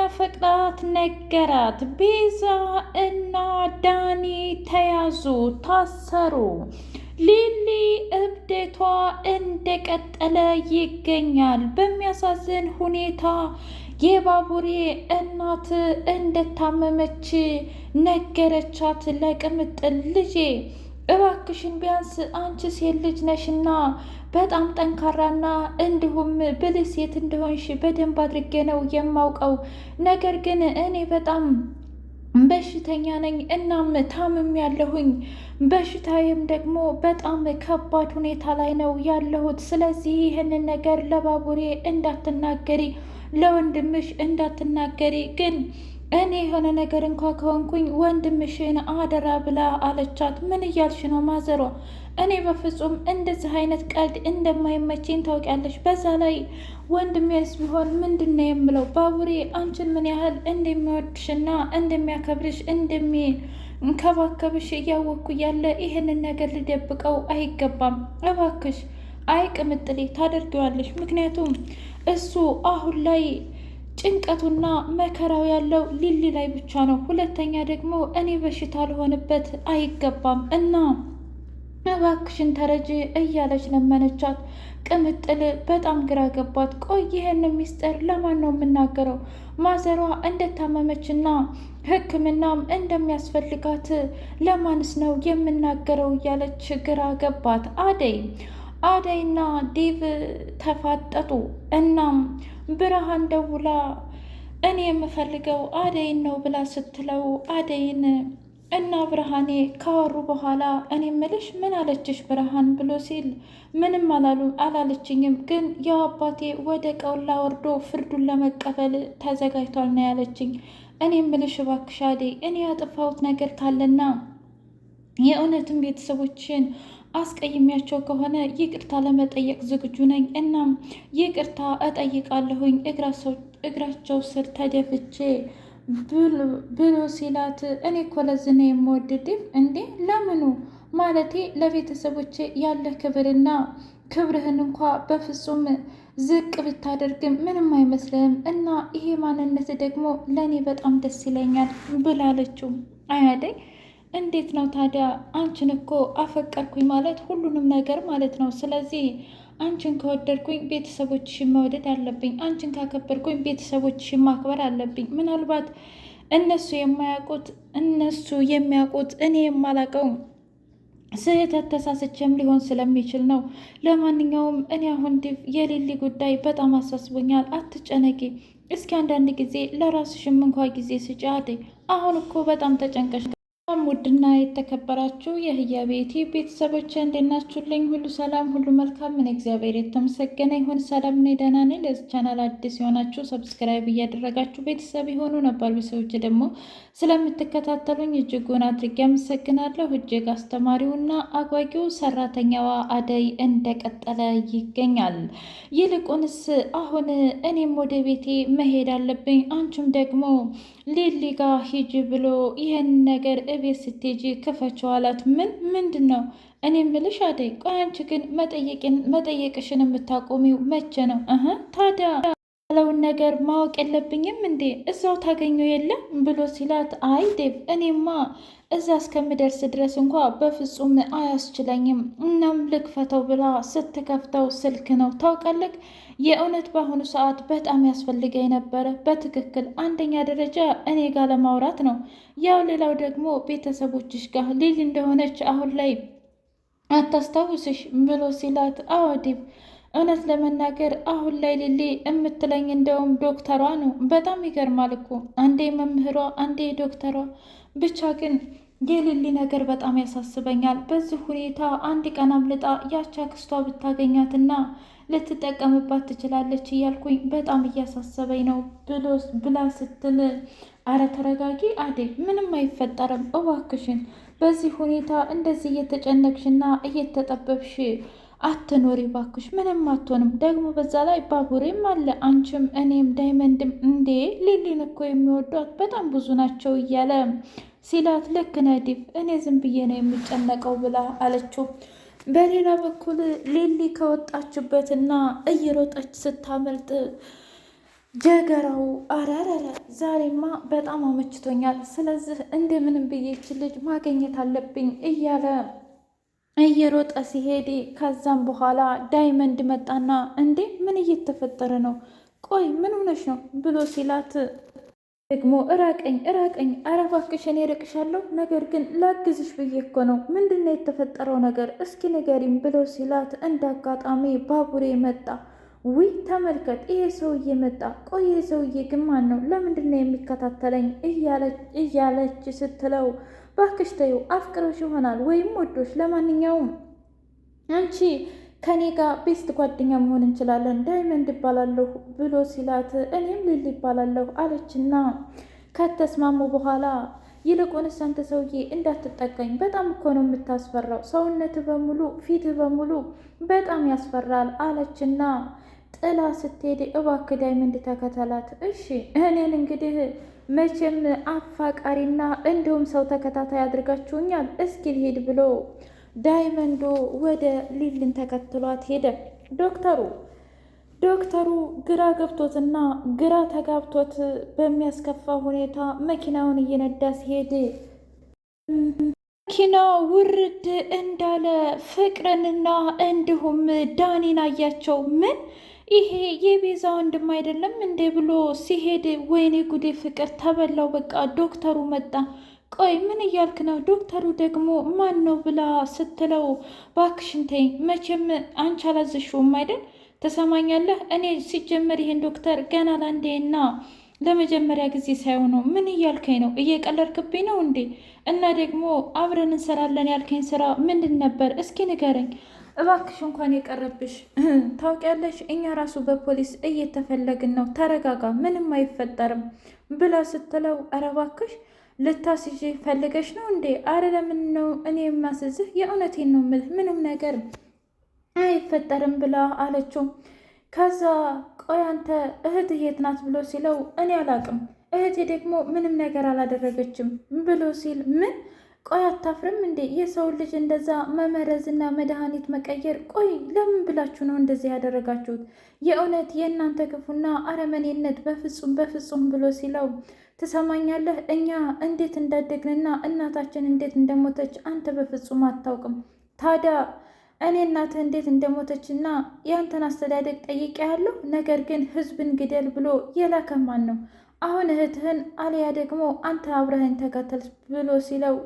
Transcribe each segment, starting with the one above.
እንደሚያፈቅራት ነገራት። ቤዛ እና ዳኒ ተያዙ፣ ታሰሩ። ሊሊ እብደቷ እንደቀጠለ ይገኛል። በሚያሳዝን ሁኔታ የባቡሬ እናት እንደታመመች ነገረቻት ለቅምጥል። ልጄ እባክሽን ቢያንስ አንቺ ሴት ልጅ ነሽና በጣም ጠንካራና እንዲሁም ብልህ ሴት እንደሆንሽ በደንብ አድርጌ ነው የማውቀው። ነገር ግን እኔ በጣም በሽተኛ ነኝ፣ እናም ታምም ያለሁኝ በሽታዬም ደግሞ በጣም ከባድ ሁኔታ ላይ ነው ያለሁት። ስለዚህ ይህንን ነገር ለባቡሬ እንዳትናገሪ፣ ለወንድምሽ እንዳትናገሪ ግን እኔ የሆነ ነገር እንኳ ከሆንኩኝ ወንድምሽን አደራ ብላ አለቻት። ምን እያልሽ ነው ማዘሯ? እኔ በፍጹም እንደዚህ አይነት ቀልድ እንደማይመቸኝ ታውቂያለሽ። በዛ ላይ ወንድሜስ ቢሆን ምንድን ነው የምለው? ባቡሬ አንቺን ምን ያህል እንደሚወድሽና እንደሚያከብርሽ እንደሚንከባከብሽ እያወቅኩ ያለ ይህንን ነገር ልደብቀው አይገባም። እባክሽ አይ ቅምጥሌ ታደርጊዋለሽ። ምክንያቱም እሱ አሁን ላይ ጭንቀቱና መከራው ያለው ሊሊ ላይ ብቻ ነው። ሁለተኛ ደግሞ እኔ በሽታ ልሆንበት አይገባም እና እባክሽን ተረጂ እያለች ለመነቻት። ቅምጥል በጣም ግራ ገባት። ቆይ ይህን ሚስጥር ለማን ነው የምናገረው? ማዘሯ እንደታመመችና ሕክምናም እንደሚያስፈልጋት ለማንስ ነው የምናገረው? እያለች ግራ ገባት። አደይና ዴቭ ተፋጠጡ። እናም ብርሃን ደውላ እኔ የምፈልገው አደይን ነው ብላ ስትለው አደይን እና ብርሃኔ ካወሩ በኋላ እኔ ምልሽ ምን አለችሽ ብርሃን ብሎ ሲል ምንም አላለችኝም፣ ግን ያው አባቴ ወደ ቀውላ ወርዶ ፍርዱን ለመቀበል ተዘጋጅቷል ነው ያለችኝ። እኔ ምልሽ እባክሽ አደይ እኔ ያጠፋሁት ነገር ካለና የእውነትም ቤተሰቦችን አስቀይሜያቸው ከሆነ ይቅርታ ለመጠየቅ ዝግጁ ነኝ። እናም ይቅርታ እጠይቃለሁኝ እግራቸው ስር ተደፍቼ ብሎ ሲላት እኔ እኮ ለዚህ ነው የምወድድህ እንዴ? ለምኑ? ማለቴ ለቤተሰቦቼ ያለ ክብርና ክብርህን እንኳ በፍጹም ዝቅ ብታደርግም ምንም አይመስልህም እና ይሄ ማንነት ደግሞ ለእኔ በጣም ደስ ይለኛል ብላለችው። አያደይ እንዴት ነው ታዲያ? አንቺን እኮ አፈቀርኩኝ ማለት ሁሉንም ነገር ማለት ነው። ስለዚህ አንቺን ከወደድኩኝ ቤተሰቦችሽን መውደድ አለብኝ። አንቺን ካከበርኩኝ ቤተሰቦችሽን ማክበር አለብኝ። ምናልባት እነሱ የሚያውቁት እኔ የማላውቀው ስህተት ተሳስቼም ሊሆን ስለሚችል ነው። ለማንኛውም እኔ አሁን የሊሊ ጉዳይ በጣም አሳስቦኛል። አትጨነቂ። እስኪ አንዳንድ ጊዜ ለራስሽም እንኳ ጊዜ ስጪ አደይ። አሁን እኮ በጣም ተጨንቀሽ። ውድና የተከበራችሁ የህያ ቤቴ ቤተሰቦች እንዴት ናችሁልኝ? ሁሉ ሰላም፣ ሁሉ መልካም። ምን እግዚአብሔር የተመሰገነ ይሁን። ሰላም ነኝ፣ ደህና ነኝ። ለዚህ ቻናል አዲስ የሆናችሁ ሰብስክራይብ እያደረጋችሁ ቤተሰብ የሆኑ ነባር ቤተሰቦች ደግሞ ስለምትከታተሉኝ እጅጉን አድርጌ አመሰግናለሁ። እጅግ አስተማሪውና አጓጊው ሰራተኛዋ አደይ እንደቀጠለ ይገኛል። ይልቁንስ አሁን እኔም ወደ ቤቴ መሄድ አለብኝ፣ አንቺም ደግሞ ሊሊ ጋ ሂጂ ብሎ ይህን ነገር እቤት ስትሄጂ ክፈችው አላት። ምንድን ነው? እኔ ምልሽ አደይ ቆይ አንቺ ግን መጠየቅሽን የምታቆሚው መቼ ነው? ታዲያ ያለውን ነገር ማወቅ የለብኝም እንዴ? እዛው ታገኘው የለም ብሎ ሲላት፣ አይ ዴቭ እኔማ እዛ እስከምደርስ ድረስ እንኳ በፍጹም አያስችለኝም። እናም ልክፈተው ብላ ስትከፍተው ስልክ ነው። ታውቃለህ የእውነት በአሁኑ ሰዓት በጣም ያስፈልገኝ ነበረ። በትክክል አንደኛ ደረጃ እኔ ጋር ለማውራት ነው። ያው ሌላው ደግሞ ቤተሰቦችሽ ጋር ሊሊ እንደሆነች አሁን ላይ አታስታውስሽ ብሎ ሲላት፣ አዎ ዴቭ እውነት ለመናገር አሁን ላይ ሊሊ የምትለኝ እንደውም ዶክተሯ ነው። በጣም ይገርማል እኮ አንዴ መምህሯ፣ አንዴ ዶክተሯ። ብቻ ግን የሊሊ ነገር በጣም ያሳስበኛል። በዚህ ሁኔታ አንድ ቀን አምልጣ ያቺ አክስቷ ብታገኛትና ልትጠቀምባት ትችላለች እያልኩኝ በጣም እያሳሰበኝ ነው ብላ ስትል፣ አረ ተረጋጊ አደይ፣ ምንም አይፈጠርም እባክሽን። በዚህ ሁኔታ እንደዚህ እየተጨነቅሽና እየተጠበብሽ አትኖሪ ባክሽ፣ ምንም አትሆንም። ደግሞ በዛ ላይ ባቡሬም አለ፣ አንቺም እኔም ዳይመንድም። እንዴ ሊሊን እኮ የሚወዷት በጣም ብዙ ናቸው እያለ ሲላት፣ ልክ ነህ ዴቭ፣ እኔ ዝም ብዬ ነው የሚጨነቀው ብላ አለችው። በሌላ በኩል ሊሊ ከወጣችበትና እየሮጠች ስታመልጥ ጀገራው አረረረ ዛሬማ በጣም አመችቶኛል። ስለዚህ እንደምንም ብዬ ይችን ልጅ ማግኘት አለብኝ እያለ እየሮጠ ሲሄድ ከዛም በኋላ ዳይመንድ መጣና እንዴ ምን እየተፈጠረ ነው? ቆይ ምን ሆነሽ ነው ብሎ ሲላት ደግሞ እራቀኝ እራቀኝ፣ ኧረ እባክሽ እኔ እርቅሻለሁ፣ ነገር ግን ላግዝሽ ብዬ እኮ ነው። ምንድን ነው የተፈጠረው ነገር እስኪ ንገሪም ብሎ ሲላት እንደ አጋጣሚ ባቡሬ መጣ። ውይ ተመልከት፣ ይሄ ሰውዬ መጣ። ቆይ ይሄ ሰውዬ ግን ማን ነው? ለምንድን ነው የሚከታተለኝ? እያለች ስትለው እባክሽ ተይው፣ አፍቅሮሽ ይሆናል ወይም ወዶሽ። ለማንኛውም አንቺ ከኔ ጋር ቤስት ጓደኛ መሆን እንችላለን፣ ዳይመንድ ይባላለሁ ብሎ ሲላት እኔም ሊሊ ይባላለሁ አለችና ከተስማሙ በኋላ ይልቁንስ አንተ ሰውዬ እንዳትጠቀኝ፣ በጣም እኮ ነው የምታስፈራው፣ ሰውነት በሙሉ ፊት በሙሉ በጣም ያስፈራል አለችና ጥላ ስትሄድ እባክህ ዳይመንድ ተከተላት። እሺ እኔን እንግዲህ መቼም አፋቃሪና እንዲሁም ሰው ተከታታይ አድርጋችሁኛል፣ እስኪ ልሄድ ብሎ ዳይመንዶ ወደ ሊልን ተከትሏት ሄደ። ዶክተሩ ግራ ገብቶትና ግራ ተጋብቶት በሚያስከፋ ሁኔታ መኪናውን እየነዳ ሲሄድ መኪና ውርድ እንዳለ ፍቅርንና እንዲሁም ዳኒን አያቸው። ምን ይሄ የቤዛ ወንድም አይደለም እንዴ ብሎ ሲሄድ ወይኔ ጉዴ ፍቅር ተበላው። በቃ ዶክተሩ መጣ። ቆይ ምን እያልክ ነው? ዶክተሩ ደግሞ ማን ነው ብላ ስትለው እባክሽን ተይኝ፣ መቼም አንቺ አላዘሽውም አይደል? ተሰማኛለህ? እኔ ሲጀመር ይሄን ዶክተር ገና ላንዴና ለመጀመሪያ ጊዜ ሳይሆን ነው። ምን እያልከኝ ነው? እየቀለድክብኝ ነው እንዴ? እና ደግሞ አብረን እንሰራለን ያልከኝ ስራ ምንድን ነበር? እስኪ ንገረኝ እባክሽ። እንኳን የቀረብሽ ታውቂያለሽ፣ እኛ ራሱ በፖሊስ እየተፈለግን ነው። ተረጋጋ፣ ምንም አይፈጠርም ብላ ስትለው ኧረ እባክሽ ልታስይዥ ፈልገሽ ነው እንዴ? አረ ለምን ነው እኔ የማስዝህ? የእውነቴን ነው የምልህ፣ ምንም ነገር አይፈጠርም ብላ አለችው። ከዛ ቆይ አንተ እህትህ የት ናት ብሎ ሲለው እኔ አላቅም፣ እህቴ ደግሞ ምንም ነገር አላደረገችም ብሎ ሲል ምን? ቆይ አታፍርም እንዴ? የሰው ልጅ እንደዛ መመረዝና መድኃኒት መቀየር። ቆይ ለምን ብላችሁ ነው እንደዚህ ያደረጋችሁት? የእውነት የእናንተ ክፉና አረመኔነት በፍጹም በፍጹም ብሎ ሲለው ትሰማኛለህ፣ እኛ እንዴት እንዳደግንና እናታችን እንዴት እንደሞተች አንተ በፍጹም አታውቅም። ታዲያ እኔ እናትህ እንዴት እንደሞተችና ያንተን አስተዳደግ ጠይቄያለሁ። ነገር ግን ህዝብን ግደል ብሎ የላከ ማን ነው? አሁን እህትህን አሊያ ደግሞ አንተ አብረህን ተከተል ብሎ ሲለው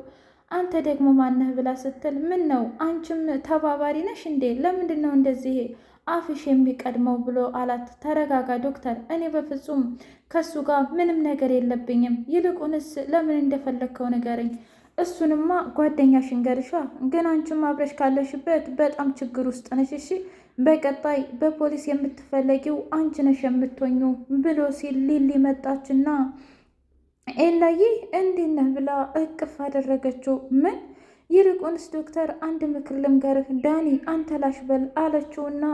አንተ ደግሞ ማነህ ብላ ስትል ምን ነው አንቺም ተባባሪ ነሽ እንዴ? ለምንድን ነው እንደዚህ አፍሽ የሚቀድመው ብሎ አላት። ተረጋጋ ዶክተር፣ እኔ በፍጹም ከሱ ጋር ምንም ነገር የለብኝም። ይልቁንስ ለምን እንደፈለግከው ንገረኝ። እሱንማ ጓደኛሽን ገርሻ፣ ግን አንቺም አብረሽ ካለሽበት በጣም ችግር ውስጥ ነሽ። እሺ በቀጣይ በፖሊስ የምትፈለጊው አንቺ ነሽ የምትሆኙ ብሎ ሲል ሊሊ መጣችና ኤላዬ እንዴት ነህ ብላ እቅፍ አደረገችው። ምን? ይልቁንስ ዶክተር አንድ ምክር ልምገርህ ዳኒ፣ አንተ ላሽ በል አለችውና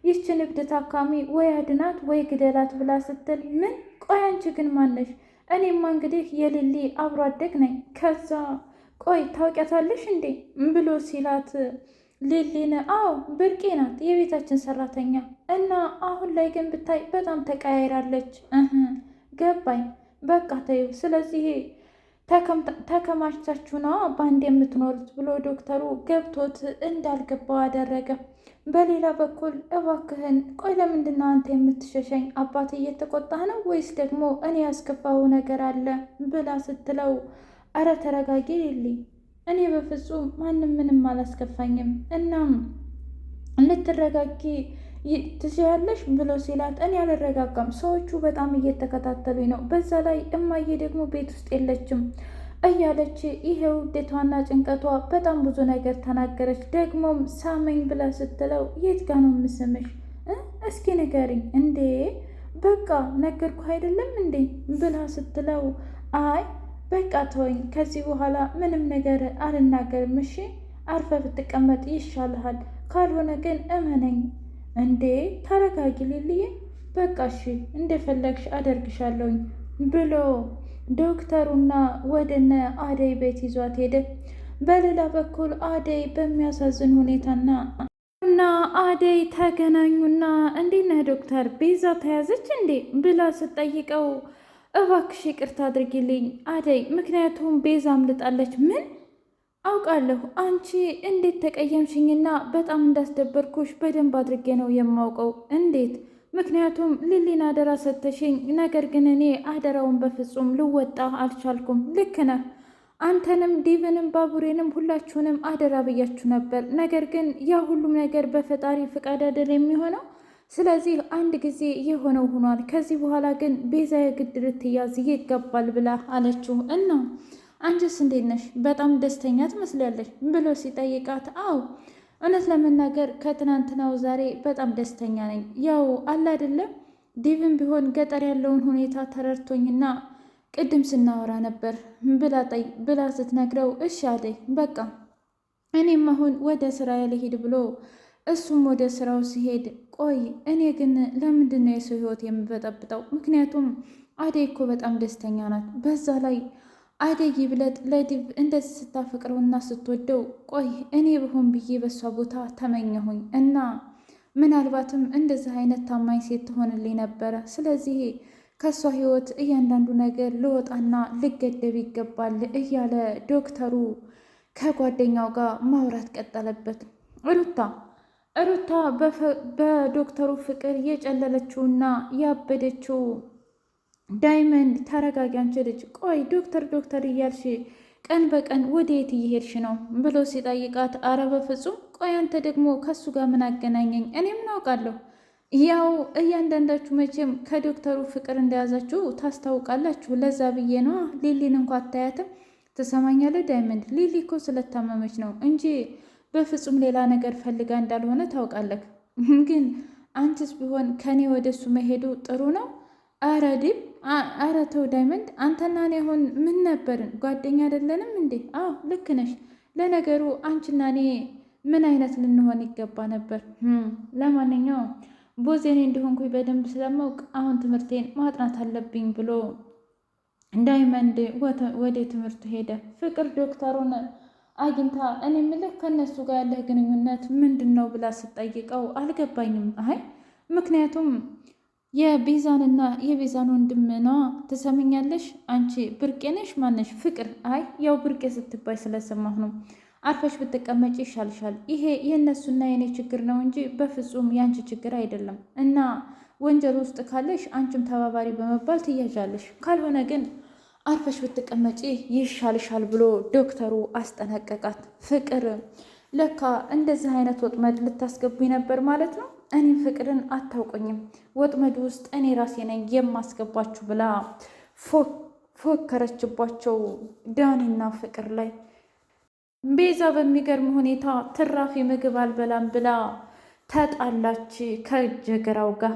ይችን እብድ ታካሚ ወይ አድናት ወይ ግደላት ብላ ስትል ምን? ቆይ አንቺ ግን ማነሽ? እኔማ እንግዲህ የሊሊ አብሮ አደግ ነኝ። ከዛ ቆይ ታውቂያታለሽ እንዴ ብሎ ሲላት ሊሊን አዎ ብርቄ ናት፣ የቤታችን ሰራተኛ እና አሁን ላይ ግን ብታይ በጣም ተቀያይራለች። ገባኝ፣ በቃ ተይው። ስለዚህ ተከማችታችሁ ነዋ በአንድ የምትኖሩት ብሎ ዶክተሩ ገብቶት እንዳልገባው አደረገ። በሌላ በኩል እባክህን ቆይ ለምንድን ነው አንተ የምትሸሸኝ? አባት እየተቆጣህ ነው ወይስ ደግሞ እኔ ያስከፋው ነገር አለ ብላ ስትለው አረ ተረጋጊ ሊሊ፣ እኔ በፍጹም ማንም ምንም አላስከፋኝም። እናም ልትረጋጊ ትችያለሽ ብሎ ሲላት እኔ አልረጋጋም፣ ሰዎቹ በጣም እየተከታተሉኝ ነው፣ በዛ ላይ እማዬ ደግሞ ቤት ውስጥ የለችም እያለች ይሄ ውዴቷና ጭንቀቷ በጣም ብዙ ነገር ተናገረች። ደግሞም ሳመኝ ብላ ስትለው የት ጋ ነው የምስምሽ? እስኪ ንገሪኝ። እንዴ በቃ ነገርኩህ አይደለም እንዴ ብላ ስትለው አይ በቃ ተወኝ፣ ከዚህ በኋላ ምንም ነገር አልናገርም። እሺ አርፈ ብትቀመጥ ይሻልሃል፣ ካልሆነ ግን እመነኝ። እንዴ ተረጋጊ ሊልዬ፣ በቃ እሺ እንደፈለግሽ አደርግሻለሁኝ ብሎ ዶክተሩና ወደነ አደይ ቤት ይዟት ሄደ። በሌላ በኩል አደይ በሚያሳዝን ሁኔታና ዲቭና አደይ ተገናኙና እንዴት ነህ ዶክተር ቤዛ ተያዘች እንዴ ብላ ስትጠይቀው እባክሽ ይቅርታ አድርጊልኝ አደይ፣ ምክንያቱም ቤዛ አምልጣለች። ምን? አውቃለሁ አንቺ እንዴት ተቀየምሽኝና በጣም እንዳስደበርኩሽ በደንብ አድርጌ ነው የማውቀው። እንዴት? ምክንያቱም ሊሊን አደራ ሰተሽኝ፣ ነገር ግን እኔ አደራውን በፍጹም ልወጣ አልቻልኩም። ልክ ነህ። አንተንም ዲቭንም ባቡሬንም ሁላችሁንም አደራ ብያችሁ ነበር። ነገር ግን ያ ሁሉም ነገር በፈጣሪ ፍቃድ አይደል የሚሆነው። ስለዚህ አንድ ጊዜ የሆነው ሆኗል። ከዚህ በኋላ ግን ቤዛ የግድ ልትያዝ ይገባል ብላ አለችው። እና አንቺስ እንዴት ነሽ? በጣም ደስተኛ ትመስላለች ብሎ ሲጠይቃት፣ አዎ እውነት ለመናገር ከትናንትናው ዛሬ በጣም ደስተኛ ነኝ። ያው አለ አይደለም ዲቭም ቢሆን ገጠር ያለውን ሁኔታ ተረድቶኝና ቅድም ስናወራ ነበር ብላ ስትነግረው፣ እሺ አደይ በቃ እኔም አሁን ወደ ስራ ልሂድ ብሎ እሱም ወደ ስራው ሲሄድ፣ ቆይ እኔ ግን ለምንድን ነው የሰው ህይወት የምበጠብጠው? ምክንያቱም አደይ እኮ በጣም ደስተኛ ናት። በዛ ላይ አደይ ይብለጥ ለዲቭ እንደዚህ ስታፈቅረውና ስትወደው፣ ቆይ እኔ ብሆን ብዬ በሷ ቦታ ተመኘሁኝ እና ምናልባትም እንደዚህ አይነት ታማኝ ሴት ትሆንልኝ ነበረ። ስለዚህ ከእሷ ህይወት እያንዳንዱ ነገር ልወጣና ልገደብ ይገባል እያለ ዶክተሩ ከጓደኛው ጋር ማውራት ቀጠለበት። ሩታ በዶክተሩ ፍቅር የጨለለችውና ያበደችው ዳይመንድ፣ ተረጋጊ አንቺ ልጅ፣ ቆይ ዶክተር እያልሽ ቀን በቀን ወዴት እየሄድሽ ነው ብሎ ሲጠይቃት፣ አረ በፍጹም፣ ቆይ አንተ ደግሞ ከሱ ጋር ምን አገናኘኝ? እኔ ምን አውቃለሁ? ያው እያንዳንዳችሁ መቼም ከዶክተሩ ፍቅር እንደያዛችሁ ታስታውቃላችሁ። ለዛ ብዬ ነዋ። ሊሊን እንኳ አታያትም? ትሰማኛለህ ዳይመንድ፣ ሊሊ እኮ ስለታመመች ነው እንጂ በፍጹም ሌላ ነገር ፈልጋ እንዳልሆነ ታውቃለህ። ግን አንቺስ ቢሆን ከኔ ወደ እሱ መሄዱ ጥሩ ነው? አረ ዲብ፣ አረ ተው ዳይመንድ፣ አንተና እኔ አሁን ምን ነበርን? ጓደኛ አይደለንም እንዴ? አዎ ልክ ነሽ። ለነገሩ አንቺና እኔ ምን አይነት ልንሆን ይገባ ነበር። ለማንኛውም ቦዜኔ እንደሆንኩኝ በደንብ ስለማውቅ አሁን ትምህርቴን ማጥናት አለብኝ ብሎ ዳይመንድ ወደ ትምህርቱ ሄደ። ፍቅር ዶክተሩን አግኝታ እኔ የምልህ ከእነሱ ጋር ያለህ ግንኙነት ምንድን ነው ብላ ስትጠይቀው አልገባኝም። አይ ምክንያቱም የቤዛንና የቤዛን ወንድም ነዋ። ትሰምኛለሽ? አንቺ ብርቄ ነሽ? ማነሽ? ፍቅር። አይ ያው ብርቄ ስትባይ ስለሰማሁ ነው። አርፈሽ ብትቀመጪ ይሻልሻል። ይሄ የእነሱና የኔ ችግር ነው እንጂ በፍጹም ያንቺ ችግር አይደለም። እና ወንጀል ውስጥ ካለሽ አንቺም ተባባሪ በመባል ትያዣለሽ። ካልሆነ ግን አርፈሽ ብትቀመጪ ይሻልሻል ብሎ ዶክተሩ አስጠነቀቃት። ፍቅር ለካ እንደዚህ አይነት ወጥመድ ልታስገቡኝ ነበር ማለት ነው። እኔም ፍቅርን አታውቆኝም። ወጥመድ ውስጥ እኔ ራሴ ነኝ የማስገባችሁ ብላ ፎከረችባቸው ዳኒና ፍቅር ላይ። ቤዛ በሚገርም ሁኔታ ትራፊ ምግብ አልበላም ብላ ተጣላች ከጀገራው ጋር።